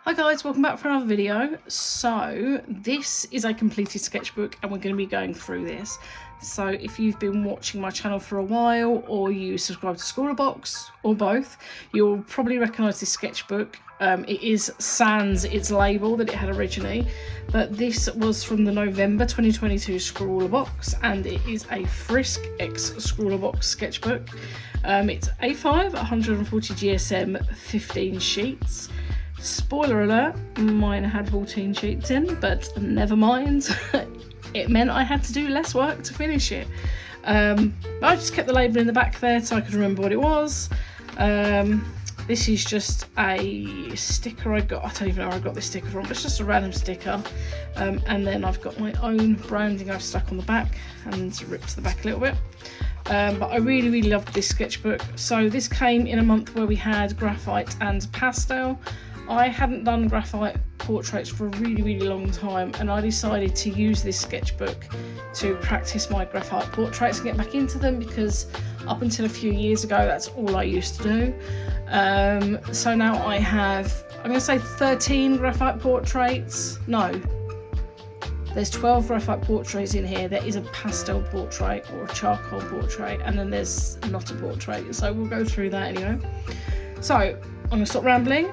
Hi guys, welcome back for another video. So this is a completed sketchbook and we're going to be going through this. So if you've been watching my channel for a while or you subscribe to Box or both, you'll probably recognise this sketchbook. It is sans its label that it had originally, but this was from the November 2022 Box and it is a Frisk X Box sketchbook. It's A5, 140 GSM, 15 sheets. Spoiler alert, mine had 14 sheets in, but never mind. It meant I had to do less work to finish it. I just kept the label in the back there so I could remember what it was. This is just a sticker I got. I don't even know where I got this sticker from, but it's just a random sticker. And then I've got my own branding I've stuck on the back and ripped the back a little bit. But I really loved this sketchbook. So this came in a month where we had graphite and pastel. I hadn't done graphite portraits for a really long time, and I decided to use this sketchbook to practice my graphite portraits and get back into them, because up until a few years ago that's all I used to do. So now I have, I'm going to say 13 graphite portraits. No, there's 12 graphite portraits in here. There is a pastel portrait or a charcoal portrait, and then there's not a portrait, so we'll go through that anyway. So I'm going to stop rambling.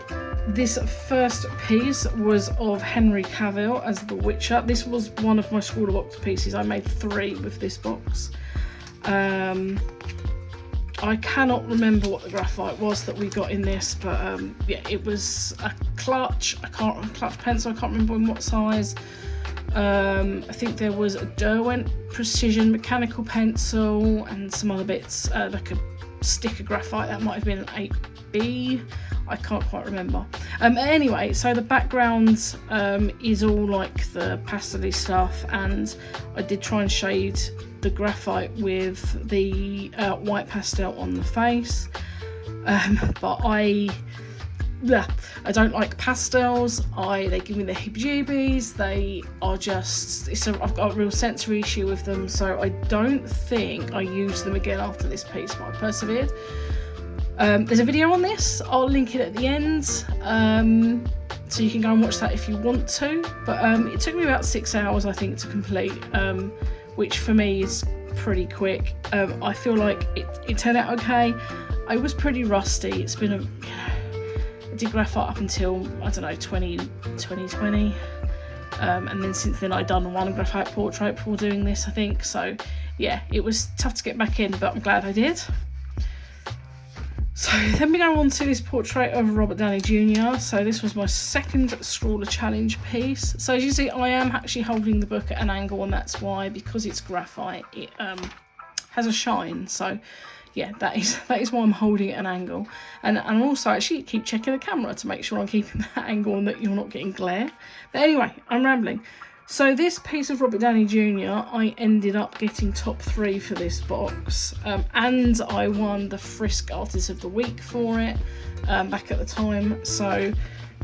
This first piece was of Henry Cavill as The Witcher. This was one of my Box pieces. I made 3 with this box. I cannot remember what the graphite was that we got in this, but yeah, it was a clutch. Clutch pencil. I can't remember in what size. I think there was a Derwent Precision mechanical pencil and some other bits, like a sticker graphite. That might have been an 8B. I can't quite remember. Anyway, so the background is all like the pastel-y stuff, and I did try and shade the graphite with the white pastel on the face. But I don't like pastels. They give me the heebie-jeebies. They are just, I've got a real sensory issue with them, so I don't think I use them again after this piece, but I persevered. There's a video on this, I'll link it at the end, so you can go and watch that if you want to, but it took me about 6 hours I think to complete, which for me is pretty quick. I feel like it turned out okay. I was pretty rusty. It's been I did graphite up until, I don't know, 2020, and then since then I'd done one graphite portrait before doing this, I think, so yeah, it was tough to get back in, but I'm glad I did. So then we go on to this portrait of Robert Downey Jr. So this was my second Scrawler Challenge piece. So as you see, I am actually holding the book at an angle, and that's why, because it's graphite, it has a shine. So yeah, that is why I'm holding it at an angle. And also actually keep checking the camera to make sure I'm keeping that angle and that you're not getting glare. But anyway, I'm rambling. So this piece of Robert Downey Jr, I ended up getting top 3 for this box, and I won the Frisk Artist of the Week for it back at the time. So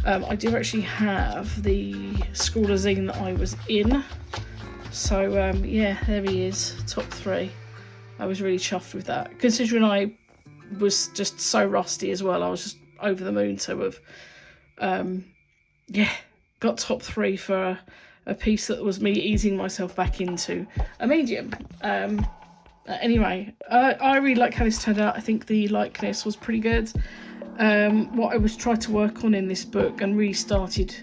I do actually have the Scrawler zine that I was in. So yeah, there he is, top 3. I was really chuffed with that, considering I was just so rusty as well. I was just over the moon to have yeah, got top 3 for a piece that was me easing myself back into a medium. Anyway, I really like how this turned out. I think the likeness was pretty good. What I was trying to work on in this book and really started,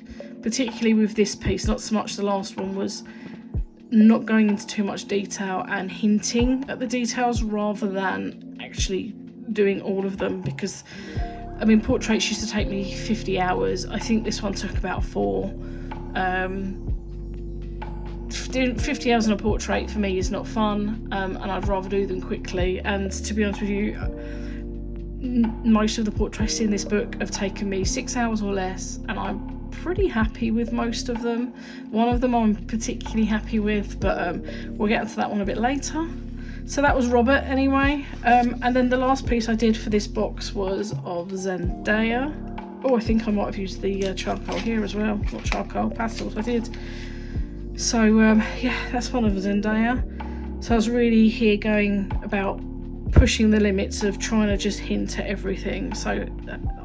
particularly with this piece, not so much the last one, was not going into too much detail and hinting at the details rather than actually doing all of them, because I mean, portraits used to take me 50 hours. I think this one took about 4. Doing 50 hours on a portrait for me is not fun, and I'd rather do them quickly. And to be honest with you, most of the portraits in this book have taken me 6 hours or less, and I'm pretty happy with most of them. One of them I'm particularly happy with, but we'll get into that one a bit later. So that was Robert anyway. And then the last piece I did for this box was of Zendaya. Oh, I think I might have used the charcoal here as well. Not charcoal, pastels I did. So yeah, that's one of Zendaya. So I was really here going about pushing the limits of trying to just hint at everything. So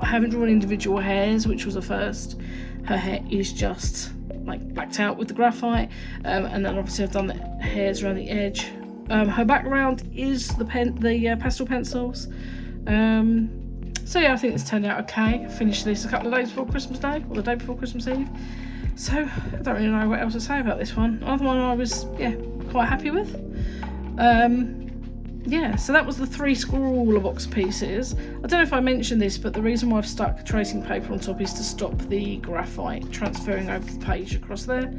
I haven't drawn individual hairs, which was a first. Her hair is just like blacked out with the graphite, and then obviously I've done the hairs around the edge. Her background is the pastel pencils. So yeah, I think it's turned out okay. I finished this a couple of days before Christmas Day, or the day before Christmas Eve. So I don't really know what else to say about this one. Another one I was quite happy with. Yeah, so that was the 3 scrawler box pieces. I don't know if I mentioned this, but the reason why I've stuck tracing paper on top is to stop the graphite transferring over the page across there.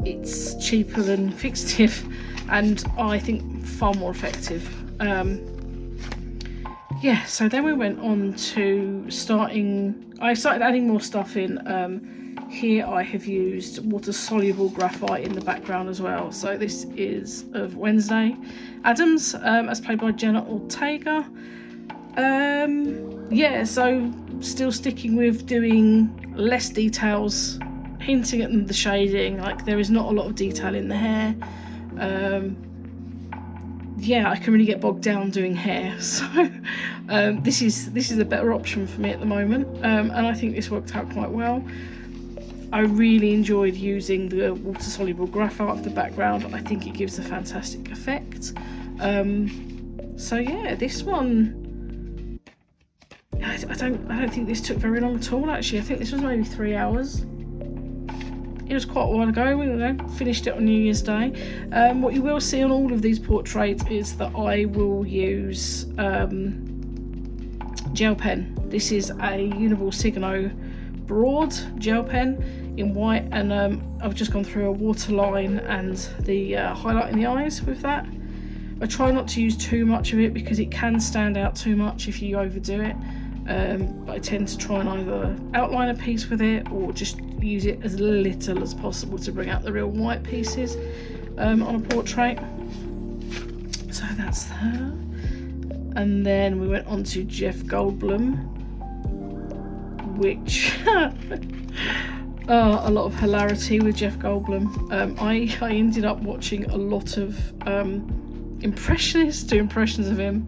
It's cheaper than fixative, and I think far more effective. Yeah, so then we went on to I started adding more stuff in. Here I have used water-soluble graphite in the background as well. So this is of Wednesday Addams, as played by Jenna Ortega. Yeah, so still sticking with doing less details, hinting at the shading. Like, there is not a lot of detail in the hair. Yeah, I can really get bogged down doing hair, so this is a better option for me at the moment, and I think this worked out quite well. I really enjoyed using the water-soluble graphite of the background. I think it gives a fantastic effect. So yeah, this one, I don't think this took very long at all. Actually, I think this was maybe 3 hours. It was quite a while ago. We finished it on New Year's Day. What you will see on all of these portraits is that I will use gel pen. This is a Uniball Signo broad gel pen in white, and I've just gone through a waterline and the highlight in the eyes with that. I try not to use too much of it because it can stand out too much if you overdo it. But I tend to try and either outline a piece with it or just use it as little as possible to bring out the real white pieces on a portrait. So that's her. And then we went on to Jeff Goldblum, which a lot of hilarity with Jeff Goldblum. I ended up watching a lot of impressionists do impressions of him,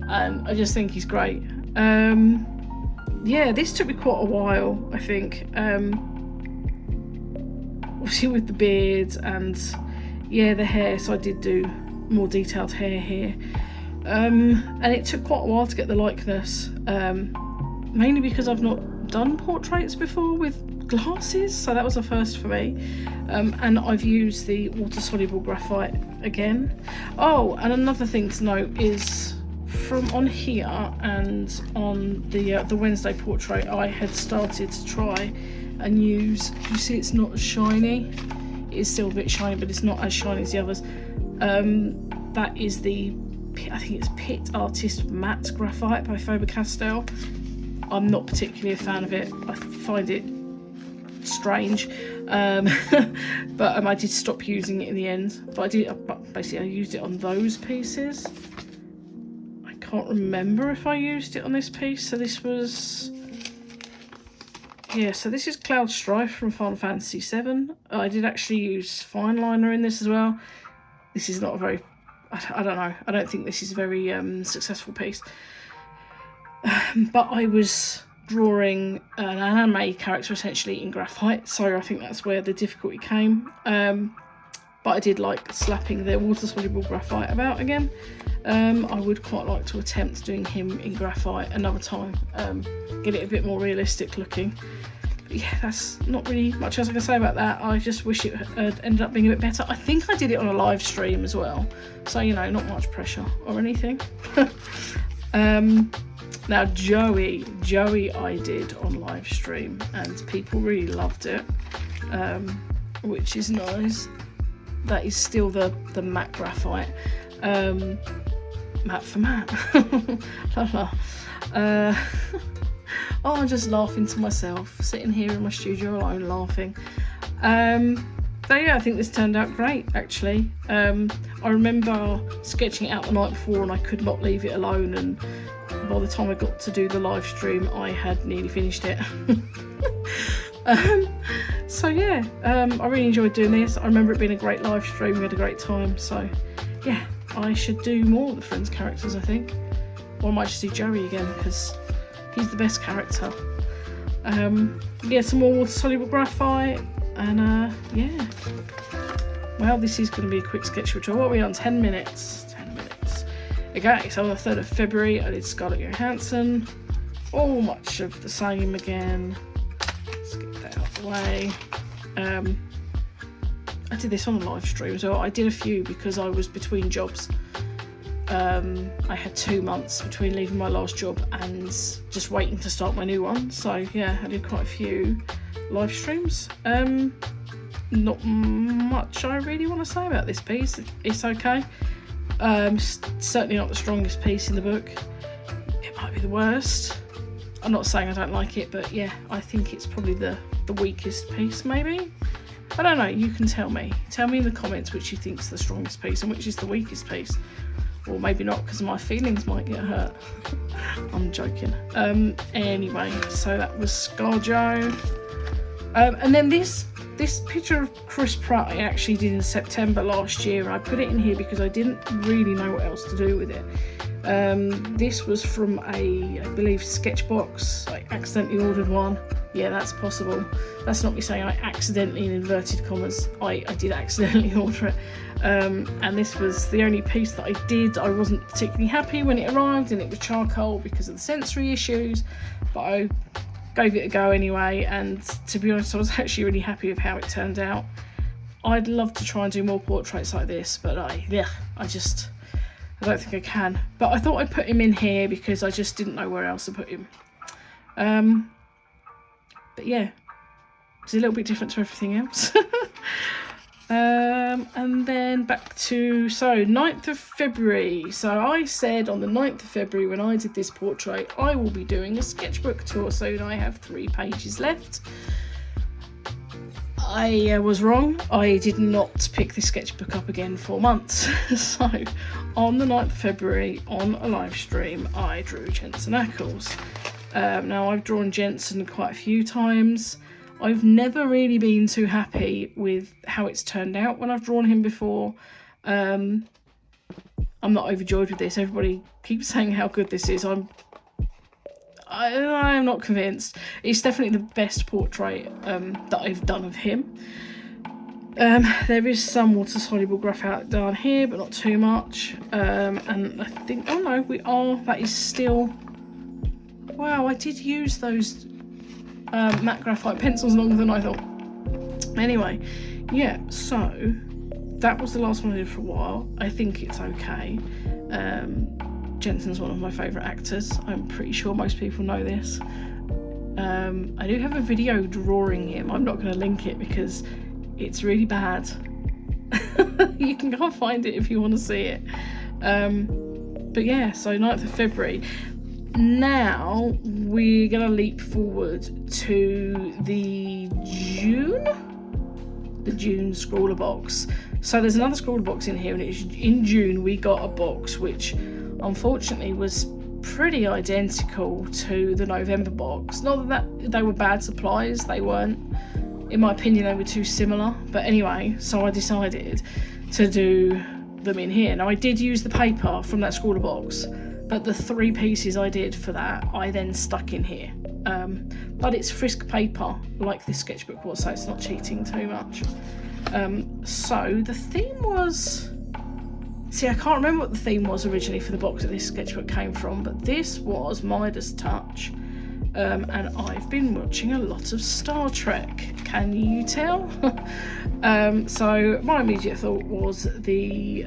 and I just think he's great. Yeah, this took me quite a while, I think. Obviously with the beard and the hair, so I did do more detailed hair here. And it took quite a while to get the likeness, mainly because I've not done portraits before with glasses, so that was a first for me. And I've used the water-soluble graphite again. Oh, and another thing to note is, from on here and on the Wednesday portrait, I had started to try and use, you see it's not as shiny, it is still a bit shiny, but it's not as shiny as the others. That is the, I think it's Pit Artist Matte Graphite by Faber-Castell. I'm not particularly a fan of it, I find it strange, but I did stop using it in the end. But basically I used it on those pieces. I can't remember if I used it on this piece. So this was, so this is Cloud Strife from Final Fantasy VII. I did actually use fine liner in this as well. This is not a very, I don't know, I don't think this is a very successful piece. But I was drawing an anime character essentially in graphite, so I think that's where the difficulty came. But I did like slapping the water-soluble graphite about again. I would quite like to attempt doing him in graphite another time, get it a bit more realistic looking. But yeah, that's not really much else I can say about that. I just wish it had ended up being a bit better. I think I did it on a live stream as well, so you know, not much pressure or anything. Now Joey I did on live stream and people really loved it, which is nice. That is still the matte graphite, matte for matte. Oh, I'm just laughing to myself, sitting here in my studio alone laughing. So yeah, I think this turned out great actually. I remember sketching it out the night before and I could not leave it alone, and by the time I got to do the live stream I had nearly finished it. So yeah, I really enjoyed doing this. I remember it being a great live stream, we had a great time, so yeah, I should do more of the Friends characters, I think. Or I might just do Joey again, because he's the best character. Yeah, some more water-soluble graphite, and yeah. Well, this is going to be a quick sketchbook tour. What are we on? 10 minutes. 10 minutes. Okay, so on the 3rd of February, I did Scarlett Johansson. All much of the same again. Let's get that out of the way. I did this on a live stream, so I did a few because I was between jobs. I had 2 months between leaving my last job and just waiting to start my new one. So yeah, I did quite a few live streams. Not much I really want to say about this piece. It's okay. Certainly not the strongest piece in the book. It might be the worst. I'm not saying I don't like it, but yeah, I think it's probably the weakest piece, maybe. I don't know, you can tell me. Tell me in the comments which you think's the strongest piece and which is the weakest piece. Or maybe not, because my feelings might get hurt. I'm joking. Anyway, so that was ScarJo. And then this picture of Chris Pratt I actually did in September last year, and I put it in here because I didn't really know what else to do with it. This was from I believe Sketchbox. I accidentally ordered one. Yeah, that's possible. That's not me saying I accidentally, in inverted commas, I did accidentally order it. And this was the only piece that I did. I wasn't particularly happy when it arrived, and it was charcoal because of the sensory issues, but I gave it a go anyway, and to be honest, I was actually really happy with how it turned out. I'd love to try and do more portraits like this, but I don't think I can. But I thought I'd put him in here because I just didn't know where else to put him. But yeah, it's a little bit different to everything else. And then back to, 9th of February. So I said on the 9th of February when I did this portrait, I will be doing a sketchbook tour, so I have 3 pages left. I was wrong. I did not pick this sketchbook up again for months. So on the 9th of February, on a live stream, I drew Jensen Ackles. Now I've drawn Jensen quite a few times. I've never really been too happy with how it's turned out when I've drawn him before. I'm not overjoyed with this. Everybody keeps saying how good this is. I'm not convinced. It's definitely the best portrait that I've done of him. There is some water-soluble graphite down here, but not too much. And I think, oh no, that is still... Wow, I did use those matte graphite pencils longer than I thought. Anyway, yeah, so that was the last one I did for a while. I think it's okay. Jensen's one of my favourite actors. I'm pretty sure most people know this. I do have a video drawing him. I'm not going to link it because it's really bad. You can go and find it if you want to see it. But yeah, so 9th of February. Now we're going to leap forward to the June Scrawler box. So there's another Scrawler box in here, and it's in June we got a box which unfortunately was pretty identical to the November box. Not that they were bad supplies, they weren't. In my opinion, they were too similar. But anyway, so I decided to do them in here. Now I did use the paper from that Scrawler box, but the 3 pieces I did for that, I then stuck in here. But it's Frisk paper, like this sketchbook was, so it's not cheating too much. So the theme was... See, I can't remember what the theme was originally for the box that this sketchbook came from, but this was Midas Touch. And I've been watching a lot of Star Trek. Can you tell? So my immediate thought was the...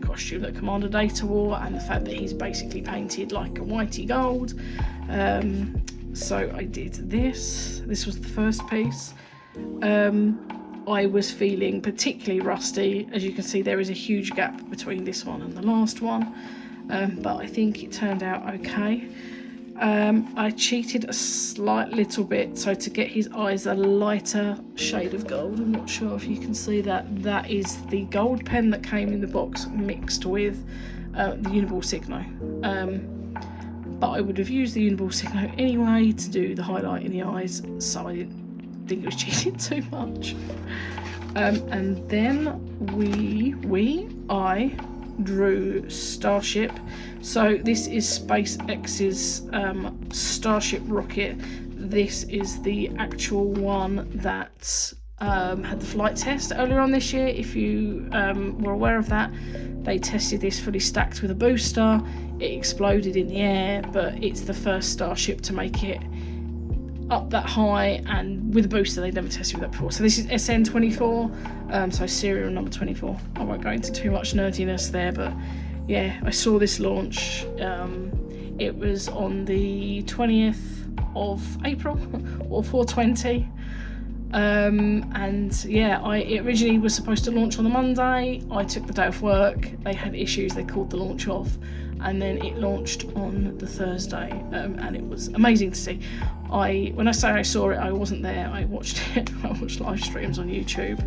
costume that Commander Data wore, and the fact that he's basically painted like a whitey gold. So I did this. This was the first piece. I was feeling particularly rusty. As you can see, there is a huge gap between this one and the last one, but I think it turned out okay. I cheated a slight little bit, so to get his eyes a lighter shade of gold. I'm not sure if you can see that. That is the gold pen that came in the box mixed with the Uniball Signo. But I would have used the Uniball Signo anyway to do the highlight in the eyes, so I didn't think it was cheating too much. And then I drew Starship. So this is SpaceX's Starship rocket. This is the actual one that had the flight test earlier on this year. If you were aware of that, they tested this fully stacked with a booster. It exploded in the air, but it's the first Starship to make it up that high, and with a booster they'd never tested with that before. So this is SN24, so serial number 24. I won't go into too much nerdiness there, but yeah, I saw this launch. It was on the 20th of April or 420. And yeah, it originally was supposed to launch on the Monday. I took the day off work. They had issues, they called the launch off, and then it launched on the Thursday, and it was amazing to see. When I say I saw it, I wasn't there. I watched it. I watched live streams on YouTube.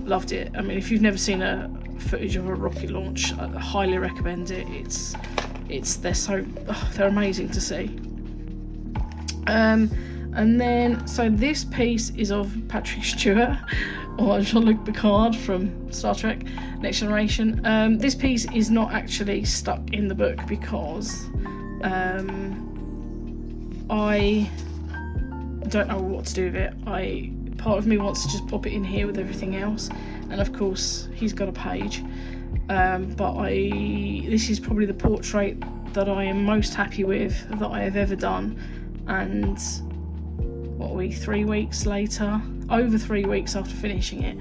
Loved it. I mean, if you've never seen a footage of a rocket launch, I highly recommend it. They're amazing to see. And then, so this piece is of Patrick Stewart, or Jean-Luc Picard from Star Trek Next Generation. This piece is not actually stuck in the book because I don't know what to do with it. Part of me wants to just pop it in here with everything else, and of course he's got a page. This is probably the portrait that I am most happy with that I have ever done, and 3 weeks later, over 3 weeks after finishing it,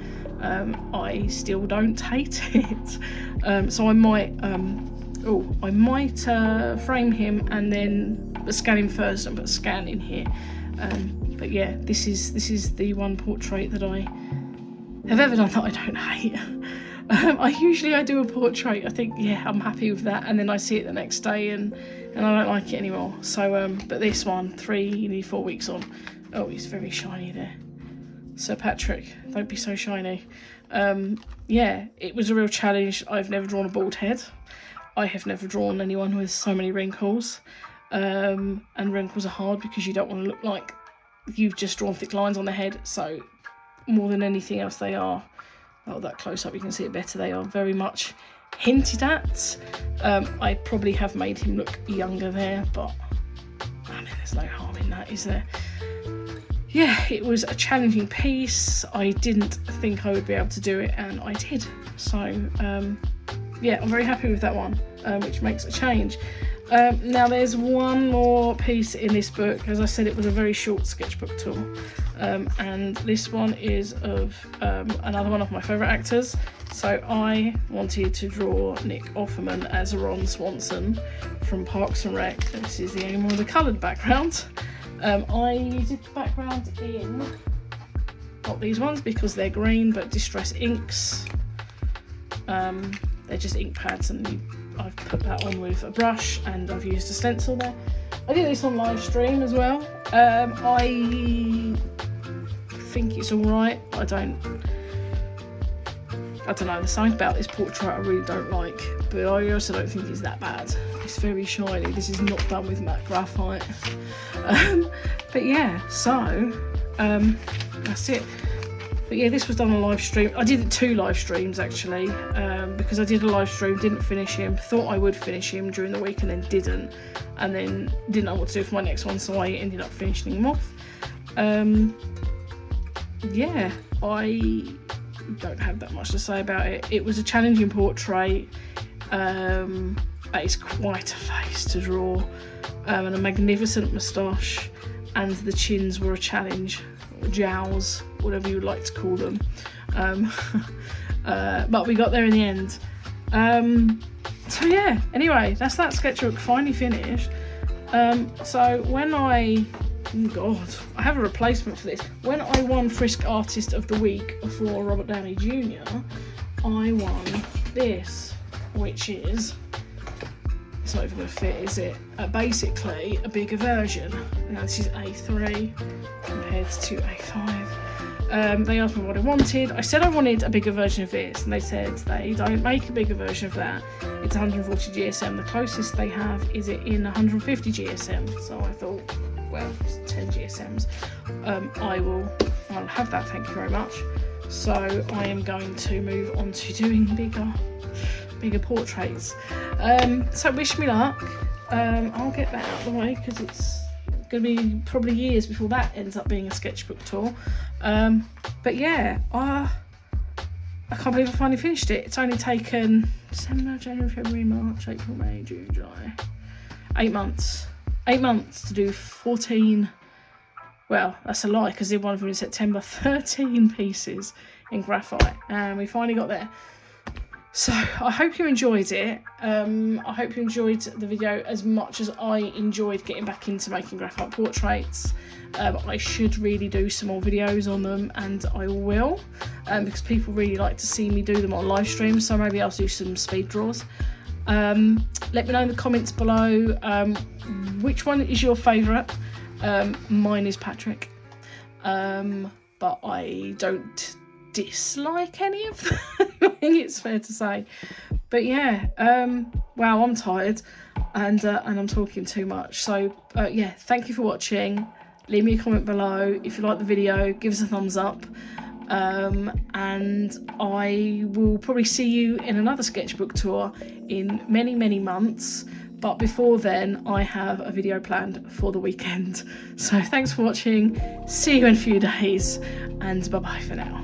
I still don't hate it. So I might frame him and then scan him first and put a scan in here. But yeah, this is the one portrait that I have ever done that I don't hate. I do a portrait, I think, yeah, I'm happy with that, and then I see it the next day and I don't like it anymore. So but this one, 4 weeks on, oh, he's very shiny there. Sir Patrick, don't be so shiny. Yeah, it was a real challenge. I've never drawn a bald head. I have never drawn anyone with so many wrinkles. And wrinkles are hard because you don't want to look like you've just drawn thick lines on the head. So more than anything else, they are, that close up you can see it better, they are very much hinted at. I probably have made him look younger there, but I mean, there's no harm in that, is there? Yeah, it was a challenging piece. I didn't think I would be able to do it, and I did. So yeah, I'm very happy with that one, which makes a change. Now there's one more piece in this book. As I said, it was a very short sketchbook tour, and this one is of another one of my favourite actors. So I wanted to draw Nick Offerman as Ron Swanson from Parks and Rec. This is the only one with a coloured background. I did the background in, not these ones because they're green, but Distress inks. They're just ink pads, and I've put that on with a brush, and I've used a stencil there. I did this on live stream as well. I think it's alright. I don't know, there's something about this portrait I really don't like, but I also don't think it's that bad. It's very shiny. This is not done with matte graphite. But yeah, so that's it. But yeah, this was done on live stream. I did 2 live streams actually, because I did a live stream, didn't finish him, thought I would finish him during the week and then didn't know what to do for my next one, so I ended up finishing him off. Yeah, I don't have that much to say about it. It was a challenging portrait. It's quite a face to draw, and a magnificent moustache, and the chins were a challenge, or jowls, whatever you would like to call them. But we got there in the end. So yeah, anyway, that's that sketchbook finally finished. So when I have a replacement for this. When I won Frisk Artist of the Week for Robert Downey Jr, I won this, which is, it's not even going to fit, is it? Basically a bigger version. Now this is A3 compared to A5. They asked me what I wanted. I said I wanted a bigger version of this, and they said they don't make a bigger version of that. It's 140 GSM. The closest they have is it in 150 GSM. So I thought, well, it's 10 GSMs. I'll have that, thank you very much. So I am going to move on to doing bigger portraits. So wish me luck. I'll get that out of the way because it's going to be probably years before that ends up being a sketchbook tour. But yeah, I can't believe I finally finished it. It's only taken December, January, February, March, April, May, June, July. 8 months. 8 months to do 14. Well, that's a lie because I did one of them in September. 13 pieces in graphite, and we finally got there. So I hope you enjoyed it. I hope you enjoyed the video as much as I enjoyed getting back into making graphite portraits. I should really do some more videos on them, and I will, because people really like to see me do them on live streams, so maybe I'll do some speed draws. Let me know in the comments below which one is your favourite. Mine is Patrick, but I don't dislike any of them. I think it's fair to say. But yeah, wow, I'm tired and I'm talking too much. So yeah, thank you for watching. Leave me a comment below if you like the video. Give us a thumbs up, and I will probably see you in another sketchbook tour in many months. But before then, I have a video planned for the weekend. So thanks for watching. See you in a few days, and bye bye for now.